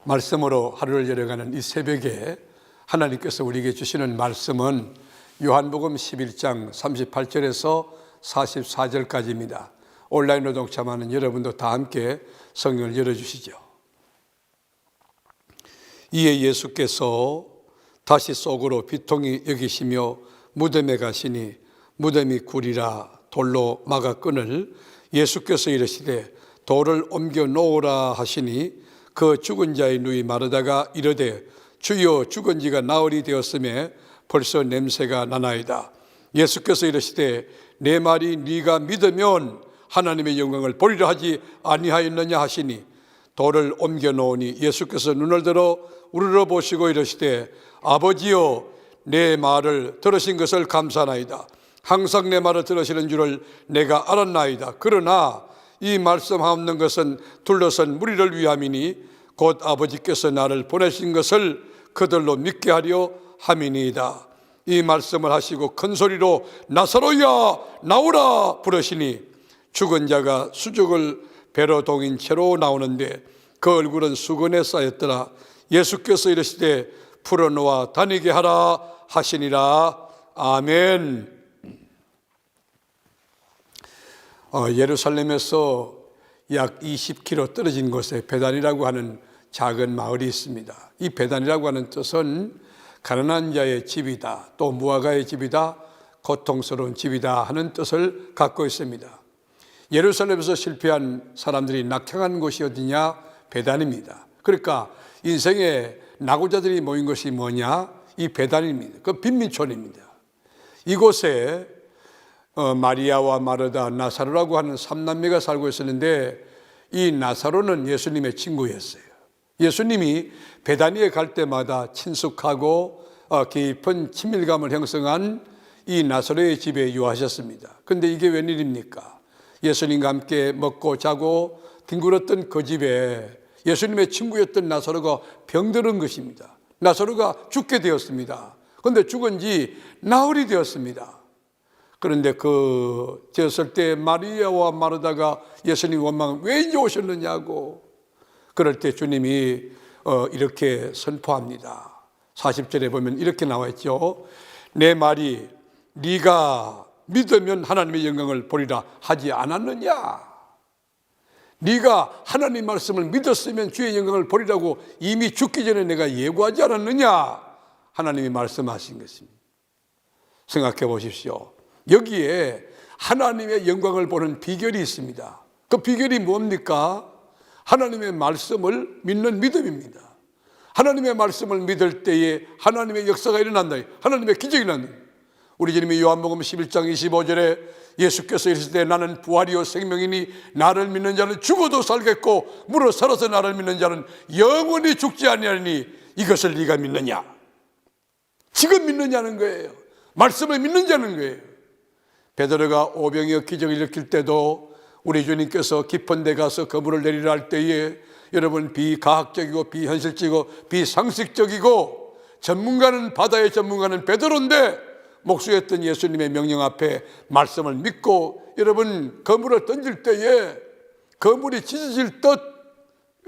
말씀으로 하루를 열어가는 이 새벽에 하나님께서 우리에게 주시는 말씀은 요한복음 11장 38절에서 44절까지입니다. 온라인으로 동참하는 여러분도 다 함께 성경을 열어주시죠. 이에 예수께서 다시 속으로 비통히 여기시며 무덤에 가시니 무덤이 굴이라 돌로 막아 끈을 예수께서 이르시되 돌을 옮겨 놓으라 하시니 그 죽은 자의 누이 마르다가 이르되 주여 죽은 지가 나흘이 되었음에 벌써 냄새가 나나이다. 예수께서 이르시되 내 말이 네가 믿으면 하나님의 영광을 보리라 하지 아니하였느냐 하시니 돌을 옮겨 놓으니 예수께서 눈을 들어 우러러 보시고 이르시되 아버지여 내 말을 들으신 것을 감사하나이다. 항상 내 말을 들으시는 줄을 내가 알았나이다. 그러나 이 말씀하옵는 것은 둘러선 무리를 위함이니 곧 아버지께서 나를 보내신 것을 그들로 믿게 하려 함이니이다. 이 말씀을 하시고 큰 소리로 나사로야 나오라 부르시니 죽은 자가 수족을 배로 동인 채로 나오는데 그 얼굴은 수건에 쌓였더라. 예수께서 이르시되 풀어놓아 다니게 하라 하시니라. 아멘. 예루살렘에서 약 20km 떨어진 곳에 베단이라고 하는 작은 마을이 있습니다. 이 베단이라고 하는 뜻은 가난한 자의 집이다, 또 무화과의 집이다, 고통스러운 집이다 하는 뜻을 갖고 있습니다. 예루살렘에서 실패한 사람들이 낙향한 곳이 어디냐? 베단입니다. 그러니까 인생의 낙오자들이 모인 것이 뭐냐? 이 베단입니다. 그 빈민촌입니다. 이곳에 마리아와 마르다, 나사로라고 하는 삼남매가 살고 있었는데 이 나사로는 예수님의 친구였어요. 예수님이 베다니에 갈 때마다 친숙하고 깊은 친밀감을 형성한 이 나사로의 집에 유하셨습니다. 그런데 이게 웬일입니까? 예수님과 함께 먹고 자고 뒹굴었던 그 집에 예수님의 친구였던 나사로가 병들은 것입니다. 나사로가 죽게 되었습니다. 그런데 죽은 지 나흘이 되었습니다. 그런데 되었을 때 마리아와 마르다가 예수님 원망 왜 이제 오셨느냐고. 그럴 때 주님이 이렇게 선포합니다. 40절에 보면 이렇게 나와 있죠. 내 말이 네가 믿으면 하나님의 영광을 보리라 하지 않았느냐. 네가 하나님 말씀을 믿었으면 주의 영광을 보리라고 이미 죽기 전에 내가 예고하지 않았느냐. 하나님이 말씀하신 것입니다. 생각해 보십시오. 여기에 하나님의 영광을 보는 비결이 있습니다. 그 비결이 뭡니까? 하나님의 말씀을 믿는 믿음입니다. 하나님의 말씀을 믿을 때에 하나님의 역사가 일어난다. 하나님의 기적이 일어난다. 우리 주님이 요한복음 11장 25절에 예수께서 이르시되 나는 부활이요 생명이니 나를 믿는 자는 죽어도 살겠고 무릇 살아서 나를 믿는 자는 영원히 죽지 아니하니 이것을 네가 믿느냐? 지금 믿느냐는 거예요. 말씀을 믿느냐는 거예요. 베드로가 오병이어 기적을 일으킬 때도 우리 주님께서 깊은 데 가서 그물을 내리라 할 때에 여러분 비과학적이고 비현실적이고 비상식적이고 전문가는 바다의 전문가는 베드로인데 목수였던 예수님의 명령 앞에 말씀을 믿고 여러분 그물을 던질 때에 그물이 찢어질 듯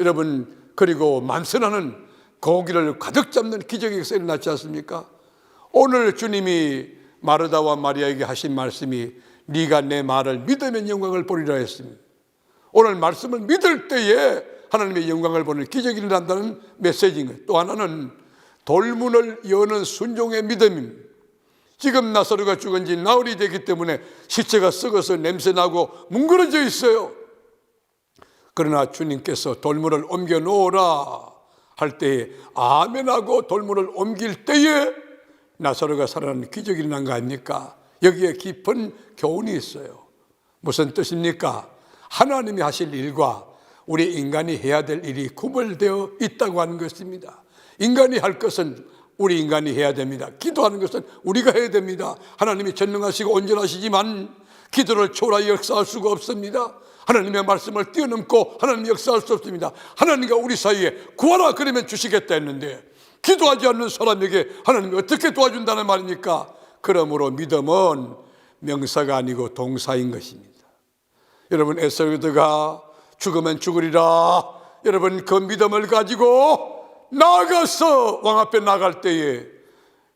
여러분 그리고 만선하는 고기를 가득 잡는 기적이 일어났지 않습니까? 오늘 주님이 마르다와 마리아에게 하신 말씀이 네가 내 말을 믿으면 영광을 보리라 했습니다. 오늘 말씀을 믿을 때에 하나님의 영광을 보는 기적이 일어난다는 메시지인 거예요. 또 하나는 돌문을 여는 순종의 믿음입니다. 지금 나사로가 죽은 지 나흘이 되기 때문에 시체가 썩어서 냄새나고 뭉그러져 있어요. 그러나 주님께서 돌문을 옮겨 놓으라 할 때에 아멘하고 돌문을 옮길 때에 나사로가 살아나는 기적이 일어난 거 아닙니까? 여기에 깊은 교훈이 있어요. 무슨 뜻입니까? 하나님이 하실 일과 우리 인간이 해야 될 일이 구별되어 있다고 하는 것입니다. 인간이 할 것은 우리 인간이 해야 됩니다. 기도하는 것은 우리가 해야 됩니다. 하나님이 전능하시고 온전하시지만 기도를 초월하여 역사할 수가 없습니다. 하나님의 말씀을 뛰어넘고 하나님이 역사할 수 없습니다. 하나님과 우리 사이에 구하라 그러면 주시겠다 했는데 기도하지 않는 사람에게 하나님이 어떻게 도와준다는 말입니까? 그러므로 믿음은 명사가 아니고 동사인 것입니다. 여러분 에스더가 죽으면 죽으리라 여러분 그 믿음을 가지고 나아가서 왕 앞에 나갈 때에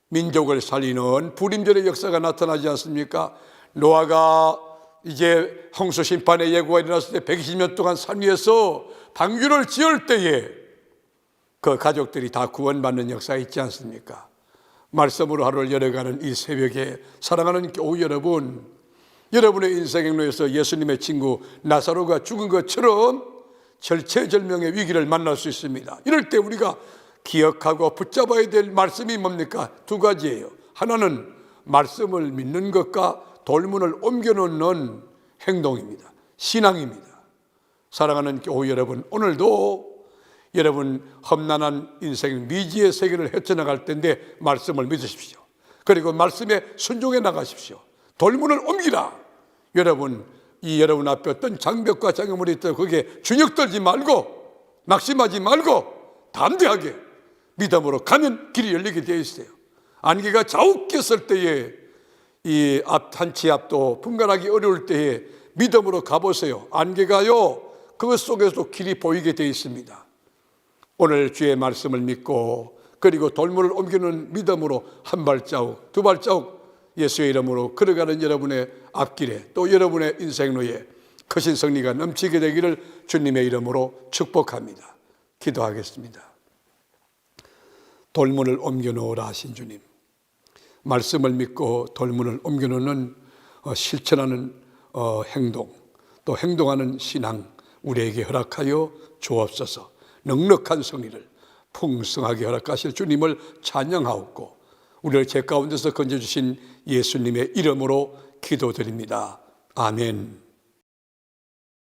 민족을 살리는 불임절의 역사가 나타나지 않습니까? 노아가 이제 홍수 심판의 예고가 일어났을 때 120년 동안 산 위에서 방주를 지을 때에 그 가족들이 다 구원받는 역사가 있지 않습니까? 말씀으로 하루를 열어가는 이 새벽에 사랑하는 교우 여러분, 여러분의 인생 행로에서 예수님의 친구 나사로가 죽은 것처럼 절체절명의 위기를 만날 수 있습니다. 이럴 때 우리가 기억하고 붙잡아야 될 말씀이 뭡니까? 두 가지예요. 하나는 말씀을 믿는 것과 돌문을 옮겨놓는 행동입니다. 신앙입니다. 사랑하는 교우 여러분, 오늘도 여러분 험난한 인생 미지의 세계를 헤쳐나갈 텐데 말씀을 믿으십시오. 그리고 말씀에 순종해 나가십시오. 돌문을 옮기라. 여러분, 이 여러분 앞에 어떤 장벽과 장애물이 있다 거기에 주눅들지 말고 낙심하지 말고 담대하게 믿음으로 가면 길이 열리게 되어 있어요. 안개가 자욱했을 때에 이 한치 앞도 분간하기 어려울 때에 믿음으로 가보세요. 안개가요 그것 속에서도 길이 보이게 되어 있습니다. 오늘 주의 말씀을 믿고 그리고 돌문을 옮기는 믿음으로 한 발자국 두 발자국 예수의 이름으로 걸어가는 여러분의 앞길에 또 여러분의 인생로에 크신 승리가 넘치게 되기를 주님의 이름으로 축복합니다. 기도하겠습니다. 돌문을 옮겨놓으라 하신 주님, 말씀을 믿고 돌문을 옮겨놓는 실천하는 행동 또 행동하는 신앙 우리에게 허락하여 주옵소서. 넉넉한 성의를 풍성하게 허락하실 주님을 찬양하옵고 우리를 죄 가운데서 건져주신 예수님의 이름으로 기도드립니다. 아멘.